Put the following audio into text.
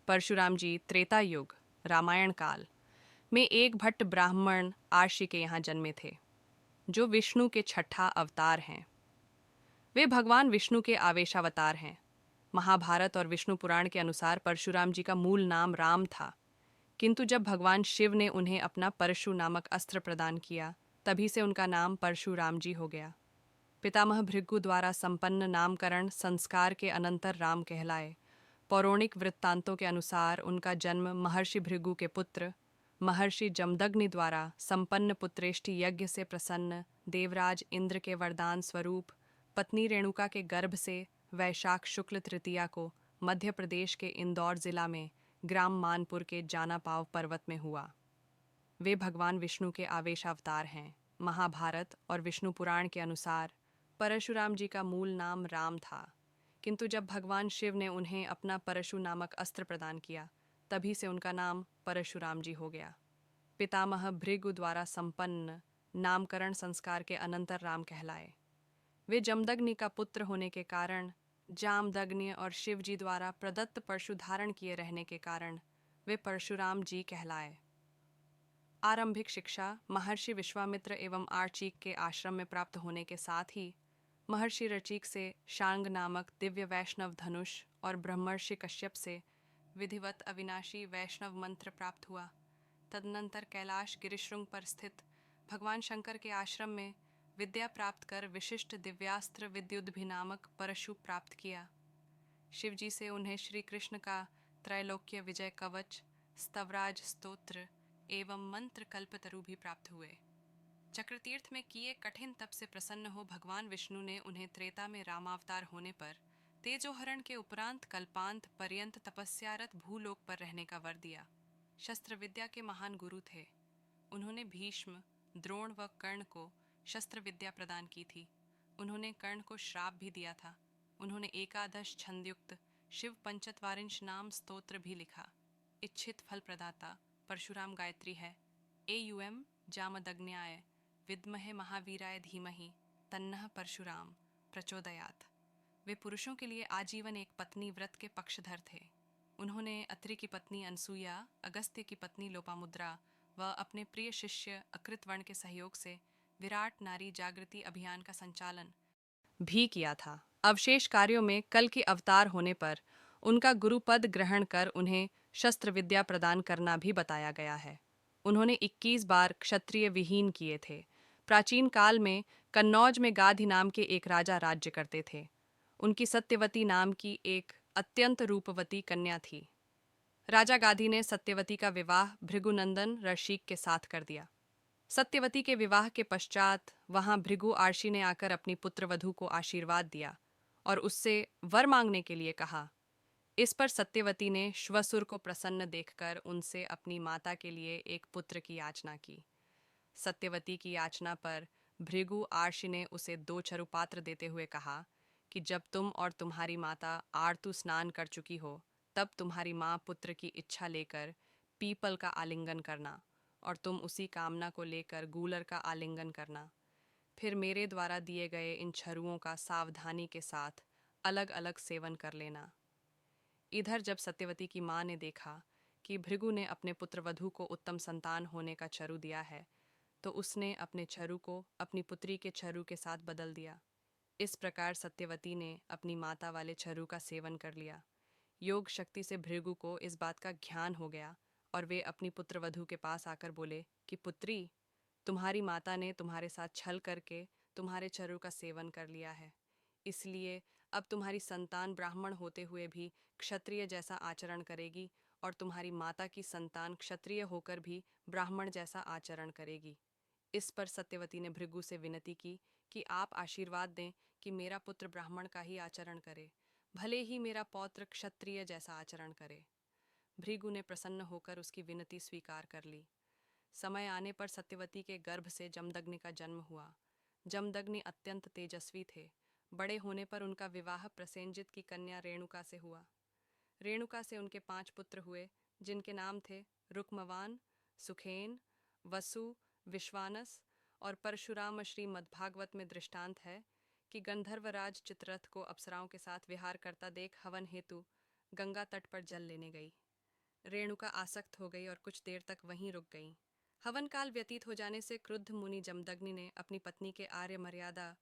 परशुराम जी त्रेता युग रामायण काल में एक भट्ट ब्राह्मण आर्षि के यहाँ जन्मे थे, जो विष्णु के छठा अवतार हैं। वे भगवान विष्णु के आवेशावतार हैं। महाभारत और विष्णु पुराण के अनुसार परशुराम जी का मूल नाम राम था, किंतु जब भगवान शिव ने उन्हें अपना परशु नामक अस्त्र प्रदान किया, तभी से उनका नाम परशुराम जी हो गया। पितामह भृगु द्वारा संपन्न नामकरण संस्कार के अनंतर राम कहलाए। पौराणिक वृत्तांतों के अनुसार उनका जन्म महर्षि भृगु के पुत्र महर्षि जमदग्नि द्वारा संपन्न पुत्रेष्टि यज्ञ से प्रसन्न देवराज इंद्र के वरदान स्वरूप पत्नी रेणुका के गर्भ से वैशाख शुक्ल तृतीया को मध्य प्रदेश के इंदौर जिला में ग्राम मानपुर के जानापाव पर्वत में हुआ। वे भगवान विष्णु के आवेशावतार हैं। महाभारत और विष्णु पुराण के अनुसार परशुराम जी का मूल नाम राम था, किंतु जब भगवान शिव ने उन्हें अपना परशु नामक अस्त्र प्रदान किया, तभी से उनका नाम परशुराम जी हो गया। पितामह भृगु द्वारा संपन्न नामकरण संस्कार के अनंतर राम कहलाए। वे जमदग्नि का पुत्र होने के कारण, जामदग्नि और शिव जी द्वारा प्रदत्त परशु धारण किए रहने के कारण वे परशुराम जी कहलाए। आरंभिक शिक्षा महर्षि विश्वामित्र एवं आर्चीक के आश्रम में प्राप्त होने के साथ ही महर्षि रचीक से शांग नामक दिव्य वैष्णव धनुष और ब्रह्मर्षि कश्यप से विधिवत अविनाशी वैष्णव मंत्र प्राप्त हुआ। तदनंतर कैलाश गिरिशृंग पर स्थित भगवान शंकर के आश्रम में विद्या प्राप्त कर विशिष्ट दिव्यास्त्र विद्युद्भि नामक परशु प्राप्त किया। शिवजी से उन्हें श्री कृष्ण का त्रैलोक्य विजय कवच, स्तवराज स्तोत्र एवं मंत्र कल्पतरु भी प्राप्त हुए। चक्रतीर्थ में किए कठिन तप से प्रसन्न हो भगवान विष्णु ने उन्हें त्रेता में रामावतार होने पर तेजोहरण के उपरांत कल्पांत पर्यंत तपस्यारत भूलोक पर रहने का वर दिया। शस्त्र विद्या के महान गुरु थे। उन्होंने भीष्म, द्रोण व कर्ण को शस्त्र विद्या प्रदान की थी। उन्होंने कर्ण को श्राप भी दिया था। उन्होंने एकादश छंदयुक्त शिव पंचत्वारिंश नाम स्तोत्र भी लिखा। इच्छित फल प्रदाता परशुराम गायत्री है। एयुएम जामदग्न्याय विद्महे महावीराय धीमहि तन्नः परशुराम प्रचोदयात्। वे पुरुषों के लिए आजीवन एक पत्नी व्रत के पक्षधर थे। उन्होंने अत्रि की पत्नी अनसुया, अगस्त्य की पत्नी लोपामुद्रा व अपने प्रिय शिष्य अकृतवर्ण के सहयोग से विराट नारी जागृति अभियान का संचालन भी किया था। अवशेष कार्यों में कल के अवतार होने पर उनका गुरुपद ग्रहण कर उन्हें शस्त्र विद्या प्रदान करना भी बताया गया है। उन्होंने 21 बार क्षत्रिय विहीन किए थे। प्राचीन काल में कन्नौज में गाधी नाम के एक राजा राज्य करते थे। उनकी सत्यवती नाम की एक अत्यंत रूपवती कन्या थी। राजा गाधी ने सत्यवती का विवाह भृगुनंदन ऋषिक के साथ कर दिया। सत्यवती के विवाह के पश्चात वहां भृगु आर्षि ने आकर अपनी पुत्रवधू को आशीर्वाद दिया और उससे वर मांगने के लिए कहा। इस पर सत्यवती ने श्वसुर को प्रसन्न देखकर उनसे अपनी माता के लिए एक पुत्र की याचना की। सत्यवती की याचना पर भृगु आर्षि ने उसे 2 चरुपात्र देते हुए कहा कि जब तुम और तुम्हारी माता आरतु स्नान कर चुकी हो, तब तुम्हारी माँ पुत्र की इच्छा लेकर पीपल का आलिंगन करना और तुम उसी कामना को लेकर गूलर का आलिंगन करना। फिर मेरे द्वारा दिए गए इन छरुओं का सावधानी के साथ अलग अलग सेवन कर लेना। इधर जब सत्यवती की माँ ने देखा कि भृगु ने अपने पुत्रवधू को उत्तम संतान होने का छरु दिया है, तो उसने अपने छरु को अपनी पुत्री के छरु के साथ बदल दिया। इस प्रकार सत्यवती ने अपनी माता वाले छरु का सेवन कर लिया। योग शक्ति से भृगु को इस बात का ज्ञान हो गया और वे अपनी पुत्रवधू के पास आकर बोले कि पुत्री, तुम्हारी माता ने तुम्हारे साथ छल करके तुम्हारे छरु का सेवन कर लिया है, इसलिए अब तुम्हारी संतान ब्राह्मण होते हुए भी क्षत्रिय जैसा आचरण करेगी और तुम्हारी माता की संतान क्षत्रिय होकर भी ब्राह्मण जैसा आचरण करेगी। इस पर सत्यवती ने भृगु से विनती की कि आप आशीर्वाद दें कि मेरा पुत्र ब्राह्मण का ही आचरण करे, भले ही मेरा पौत्र क्षत्रिय जैसा आचरण करे। भृगु ने प्रसन्न होकर उसकी विनती स्वीकार कर ली। समय आने पर सत्यवती के गर्भ से जमदग्नि का जन्म हुआ। जमदग्नि अत्यंत तेजस्वी थे। बड़े होने पर उनका विवाह प्रसेनजित की कन्या रेणुका से हुआ। रेणुका से उनके 5 पुत्र हुए, जिनके नाम थे रुक्मवान, सुखेन, वसु, विश्वानस और परशुराम। श्रीमद्भागवत में दृष्टांत है कि गंधर्वराज चित्ररथ को अप्सराओं के साथ विहार करता देख हवन हेतु गंगा तट पर जल लेने गई। रेणुका आसक्त हो गई और कुछ देर तक वहीं रुक गई। हवन काल व्यतीत हो जाने से क्रुद्ध मुनि जमदग्नि ने अपनी पत्नी के आर्य मर्यादा